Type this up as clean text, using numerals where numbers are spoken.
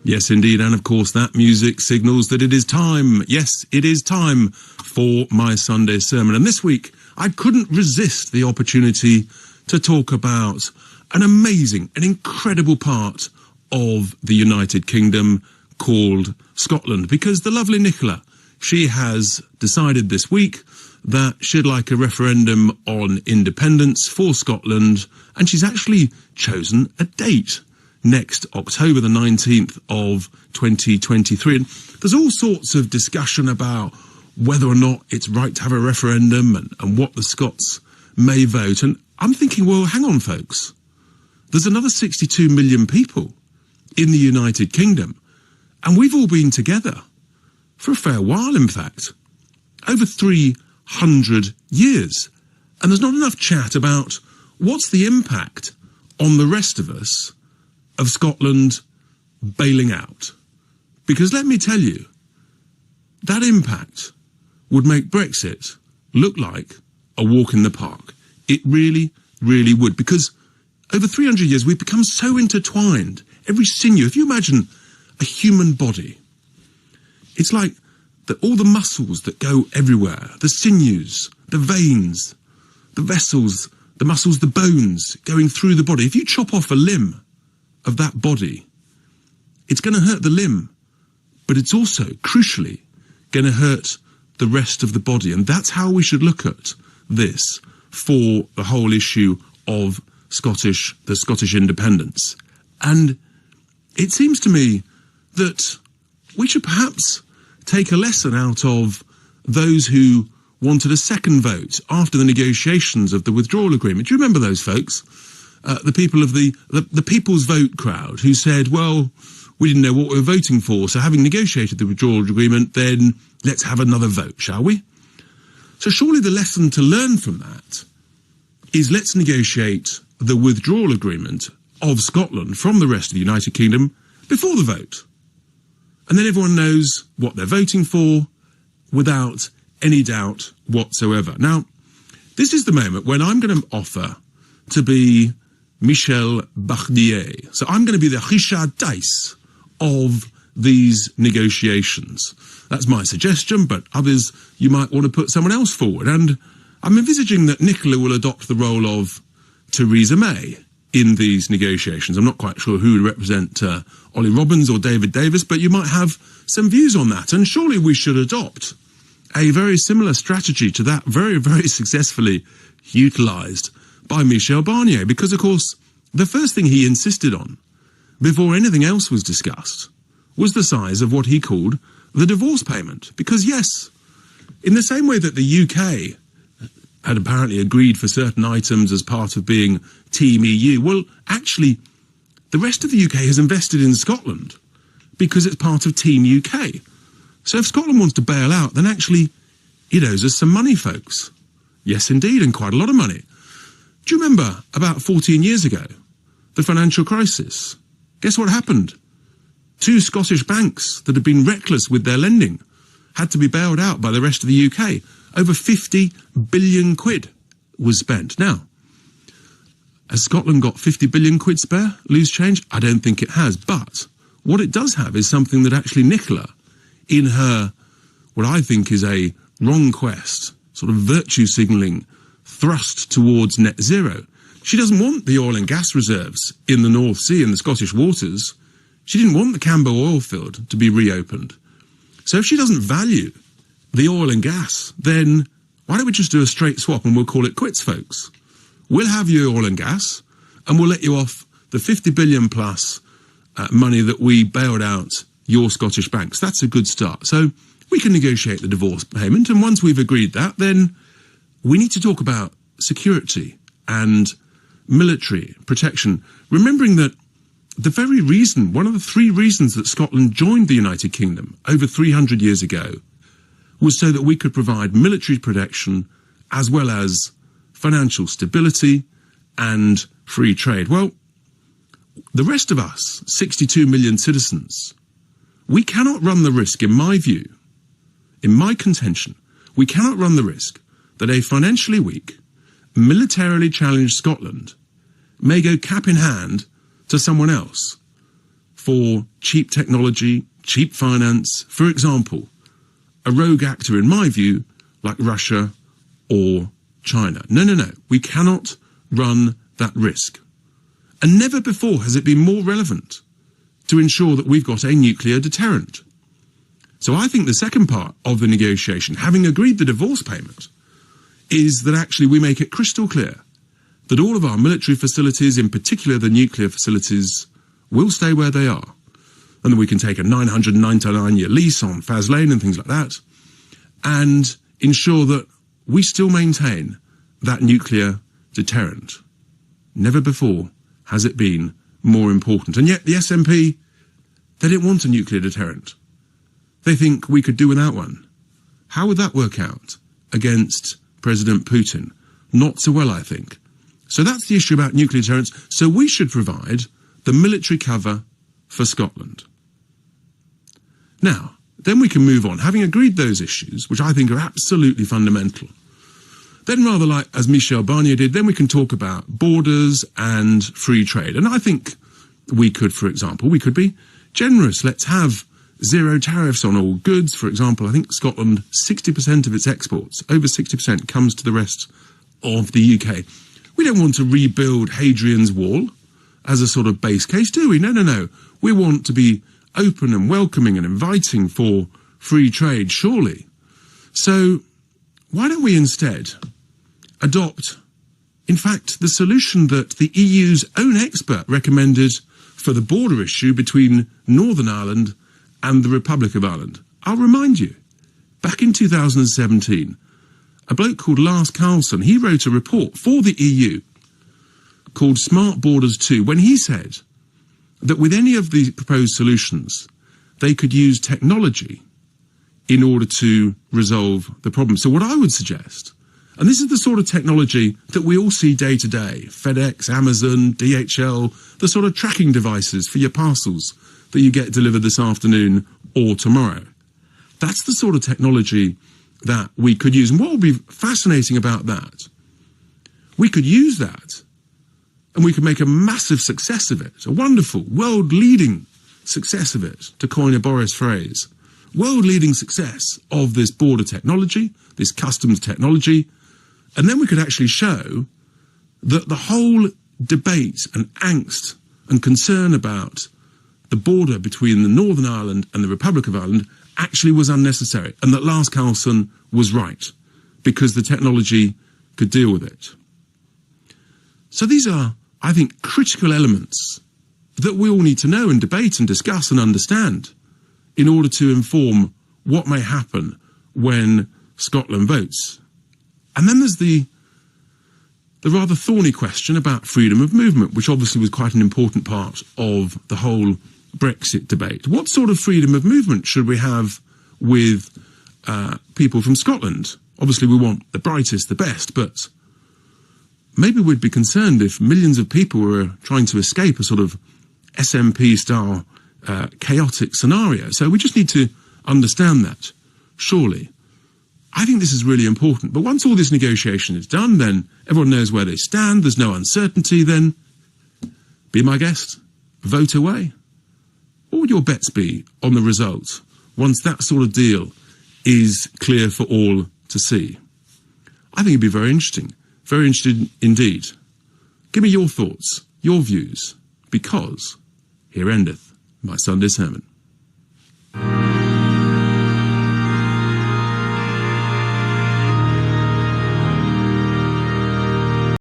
Yes, indeed. And of course, that music signals that it is time. Yes, it is time for my Sunday sermon. And this week, I couldn't resist the opportunity to talk about an amazing, an incredible part of the United Kingdom called Scotland, because the lovely Nicola, she has decided this week that she'd like a referendum on independence for Scotland, and she's actually chosen a date. Next October the 19th of 2023. And there's all sorts of discussion about whether or not it's right to have a referendum and what the Scots may vote. And I'm thinking, well, hang on, folks. There's another 62 million people in the United Kingdom, and we've all been together for a fair while, in fact, over 300 years. And there's not enough chat about what's the impact on the rest of us of Scotland bailing out. Because let me tell you, that impact would make Brexit look like a walk in the park. It really, really would. Because over 300 years, we've become so intertwined. Every sinew, if you imagine a human body, it's like all the muscles that go everywhere, the sinews, the veins, the vessels, the muscles, the bones going through the body. If you chop off a limb of that body, it's going to hurt the limb, but it's also, crucially, going to hurt the rest of the body. And that's how we should look at this for the whole issue of the Scottish independence. And it seems to me that we should perhaps take a lesson out of those who wanted a second vote after the negotiations of the withdrawal agreement. Do you remember those folks? The people of the People's Vote crowd who said, well, we didn't know what we were voting for, so having negotiated the withdrawal agreement, then let's have another vote, shall we? So surely the lesson to learn from that is let's negotiate the withdrawal agreement of Scotland from the rest of the United Kingdom before the vote. And then everyone knows what they're voting for without any doubt whatsoever. Now, this is the moment when I'm going to offer to be Michel Barnier. So I'm going to be the Richard Tice of these negotiations. That's my suggestion, but others, you might want to put someone else forward. And I'm envisaging that Nicola will adopt the role of Theresa May in these negotiations. I'm not quite sure who would represent Ollie Robbins or David Davis, but you might have some views on that. And surely we should adopt a very similar strategy to that very, very successfully utilised by Michel Barnier, because, of course, the first thing he insisted on, before anything else was discussed, was the size of what he called the divorce payment. Because, yes, in the same way that the UK had apparently agreed for certain items as part of being Team EU, well, actually, the rest of the UK has invested in Scotland because it's part of Team UK. So if Scotland wants to bail out, then actually it owes us some money, folks. Yes, indeed, and quite a lot of money. Do you remember about 14 years ago, the financial crisis? Guess what happened? 2 Scottish banks that had been reckless with their lending had to be bailed out by the rest of the UK. Over 50 billion quid was spent. Now, has Scotland got 50 billion quid spare, loose change? I don't think it has. But what it does have is something that actually Nicola, in her, what I think is a wrong quest, sort of virtue signalling thrust towards net zero. She doesn't want the oil and gas reserves in the North Sea and the Scottish waters. She didn't want the Cambo oil field to be reopened. So if she doesn't value the oil and gas, then why don't we just do a straight swap and we'll call it quits, folks? We'll have your oil and gas and we'll let you off the 50 billion plus money that we bailed out your Scottish banks. That's a good start. So we can negotiate the divorce payment, and once we've agreed that, then we need to talk about security and military protection, remembering that the very reason, one of the 3 reasons that Scotland joined the United Kingdom over 300 years ago was so that we could provide military protection as well as financial stability and free trade. Well, the rest of us, 62 million citizens, we cannot run the risk, in my view, in my contention, we cannot run the risk that a financially weak, militarily challenged Scotland may go cap in hand to someone else for cheap technology, cheap finance, for example, a rogue actor, in my view, like Russia or China. No. We cannot run that risk. And never before has it been more relevant to ensure that we've got a nuclear deterrent. So I think the second part of the negotiation, having agreed the divorce payment, is that actually we make it crystal clear that all of our military facilities, in particular the nuclear facilities, will stay where they are. And then we can take a 999-year lease on Faz Lane and things like that, and ensure that we still maintain that nuclear deterrent. Never before has it been more important. And yet the SNP, they didn't want a nuclear deterrent. They think we could do without one. How would that work out against President Putin? Not so well, I think. So that's the issue about nuclear deterrence. So we should provide the military cover for Scotland. Now, then we can move on. Having agreed those issues, which I think are absolutely fundamental, then rather like as Michel Barnier did, then we can talk about borders and free trade. And I think we could, for example, we could be generous. Let's have zero tariffs on all goods. For example, I think Scotland, 60% of its exports, over 60%, comes to the rest of the UK. We don't want to rebuild Hadrian's Wall as a sort of base case, do we? No. We want to be open and welcoming and inviting for free trade, surely. So why don't we instead adopt, in fact, the solution that the EU's own expert recommended for the border issue between Northern Ireland and the Republic of Ireland? I'll remind you, back in 2017, a bloke called Lars Carlson, he wrote a report for the EU called Smart Borders 2, when he said that with any of the proposed solutions, they could use technology in order to resolve the problem. So what I would suggest, and this is the sort of technology that we all see day to day, FedEx, Amazon, DHL, the sort of tracking devices for your parcels that you get delivered this afternoon or tomorrow. That's the sort of technology that we could use. And what would be fascinating about that, we could use that and we could make a massive success of it, a wonderful, world-leading success of it, to coin a Boris phrase. World-leading success of this border technology, this customs technology, and then we could actually show that the whole debate and angst and concern about the border between the Northern Ireland and the Republic of Ireland actually was unnecessary, and that Lars Carlson was right, because the technology could deal with it. So these are, I think, critical elements that we all need to know and debate and discuss and understand in order to inform what may happen when Scotland votes. And then there's the rather thorny question about freedom of movement, which obviously was quite an important part of the whole Brexit debate. What sort of freedom of movement should we have with people from Scotland? Obviously we want the brightest, the best, but maybe we'd be concerned if millions of people were trying to escape a sort of SNP-style chaotic scenario. So we just need to understand that, surely. I think this is really important. But once all this negotiation is done, then everyone knows where they stand, there's no uncertainty, then be my guest, vote away. What would your bets be on the result once that sort of deal is clear for all to see? I think it'd be very interesting. Very interested indeed. Give me your thoughts, your views, because here endeth my Sunday sermon.